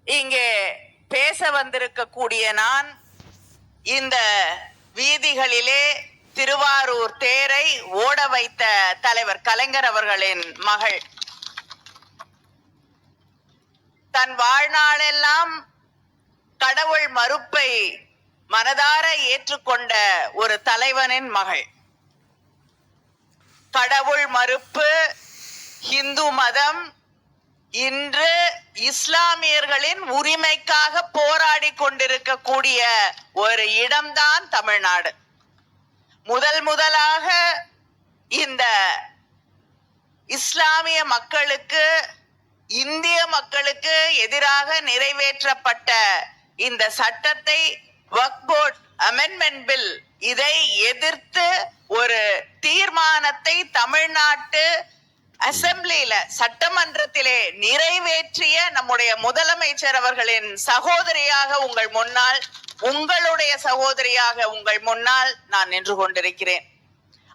இங்கே பேச வந்திருக்கக்கூடிய நான் இந்த வீதிகளிலே திருவாரூர் தேரை ஓட வைத்த தலைவர் கலைஞர் அவர்களின் மகள். தன் வாழ்நாளெல்லாம் கடவுள் மறுப்பை மனதார ஏற்றுக்கொண்ட ஒரு தலைவனின் மகள். கடவுள் மறுப்பு, இந்து மதம் இன்று இஸ்லாமியர்களின் உரிமைக்காக போராடி கொண்டிருக்கக்கூடிய ஒரு இடம்தான் தமிழ்நாடு. முதலாக இந்த இஸ்லாமிய மக்களுக்கு, இந்திய மக்களுக்கு எதிராக நிறைவேற்றப்பட்ட இந்த சட்டத்தை, வக்ஃப் போர்ட் அமெண்ட்மெண்ட் பில், இதை எதிர்த்து ஒரு தீர்மானத்தை தமிழ்நாட்டு அசெம்பிளியில, சட்டமன்றத்திலே நிறைவேற்றிய நம்முடைய முதலமைச்சர் அவர்களின் சகோதரியாக உங்கள் முன்னால், உங்களுடைய சகோதரியாக உங்கள் முன்னால் நான் நின்று கொண்டிருக்கிறேன்.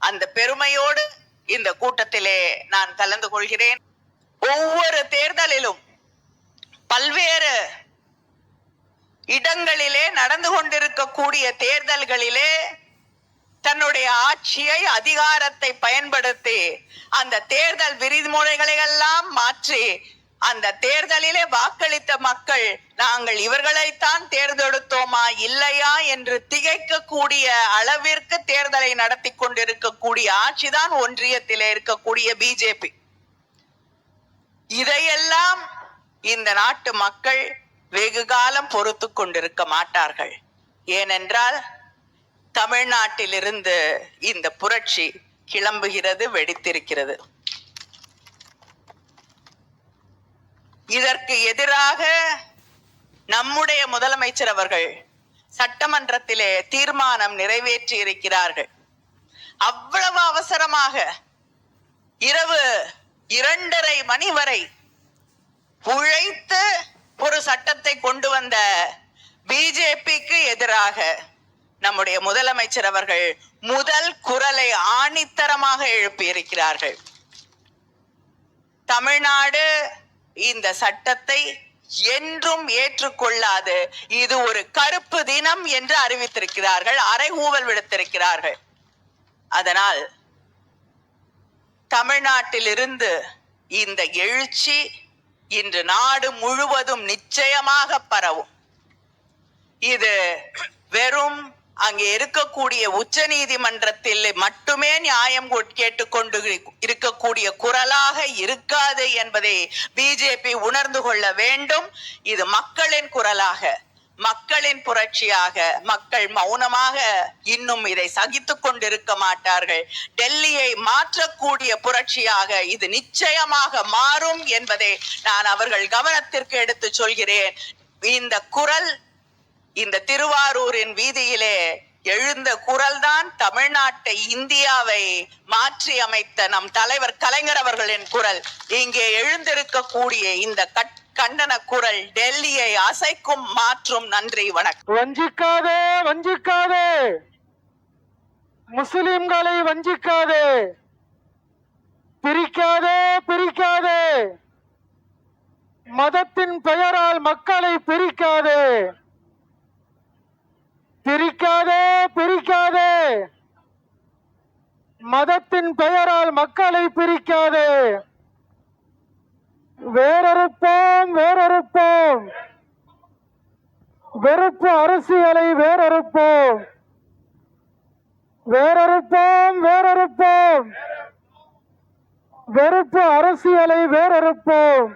அந்த பெருமையோடு இந்த கூட்டத்திலே நான் கலந்து கொள்கிறேன். ஒவ்வொரு தேர்தலிலும் பல்வேறு இடங்களிலே நடந்து கொண்டிருக்கக்கூடிய தேர்தல்களிலே தன்னுடைய ஆட்சியை, அதிகாரத்தை பயன்படுத்தி அந்த தேர்தல் விதிமுறைகளை எல்லாம் மாற்றி அந்த தேர்தலிலே வாக்களித்த மக்கள் நாங்கள் இவர்களைத்தான் தேர்ந்தெடுத்தோமா இல்லையா என்று திகைக்கக்கூடிய அளவிற்கு தேர்தலை நடத்தி கொண்டிருக்கக்கூடிய ஆட்சிதான் ஒன்றியத்திலே இருக்கக்கூடிய பிஜேபி. இதையெல்லாம் இந்த நாட்டு மக்கள் வெகு காலம் பொறுத்து கொண்டிருக்க மாட்டார்கள். ஏனென்றால் தமிழ்நாட்டிலிருந்து இந்த புரட்சி கிளம்புகிறது, வெடித்திருக்கிறது. இதற்கு எதிராக நம்முடைய முதலமைச்சர் அவர்கள் சட்டமன்றத்திலே தீர்மானம் நிறைவேற்றி இருக்கிறார்கள். அவ்வளவு அவசரமாக இரவு 2:30 மணி வரை உழைத்து ஒரு சட்டத்தை கொண்டு வந்த பிஜேபிக்கு எதிராக நம்முடைய முதலமைச்சர் அவர்கள் முதல் குரலை ஆணித்தரமாக எழுப்பியிருக்கிறார்கள். தமிழ்நாடு இந்த சட்டத்தை என்றும் ஏற்றுக்கொள்ளாது, இது ஒரு கருப்பு தினம் என்று அறிவித்திருக்கிறார்கள், அறைகூவல் விடுத்திருக்கிறார்கள். அதனால் தமிழ்நாட்டிலிருந்து இந்த எழுச்சி இன்று நாடு முழுவதும் நிச்சயமாக பரவும். இது வெறும் அங்கே இருக்கக்கூடிய உச்ச நீதிமன்றத்தில் மட்டுமே நியாயம் கேட்டுக்கொண்டு இருக்கக்கூடிய குரலாக இருக்காது என்பதை பிஜேபி உணர்ந்து கொள்ள வேண்டும். இது மக்களின் குரலாக, மக்களின் புரட்சியாக, மக்கள் மௌனமாக இன்னும் இதை சகித்துக் கொண்டிருக்க மாட்டார்கள். டெல்லியை மாற்றக்கூடிய புரட்சியாக இது நிச்சயமாக மாறும் என்பதை நான் அவர்கள் கவனத்திற்கு எடுத்து சொல்கிறேன். இந்த குரல் இந்த திருவாரூரின் வீதியிலே எழுந்த குரல் தான் தமிழ்நாட்டை, இந்தியாவை மாற்றி அமைத்த நம் தலைவர் கலைஞர் அவர்களின் குரல். இங்கே எழுந்திருக்கக்கூடிய இந்த கண்டன குரல் டெல்லியை அசைக்கும், மாற்றும். நன்றி, வணக்கம். வஞ்சிக்காதே, வஞ்சிக்காதே, முஸ்லிம்களை வஞ்சிக்காதே, பிரிக்காதே, பிரிக்காதே, மதத்தின் பெயரால் மக்களை பிரிக்காதே, பிரிக்காதே, பிரிக்காதே, மதத்தின் பெயரால் மக்களை பிரிக்காதே. வேறறுப்போம், வேறறுப்போம், வெறுப்பு அரசியலை வேறறுப்போம், வேறறுப்போம், வேறறுப்போம், வெறுப்பு அரசியலை வேறறுப்போம்.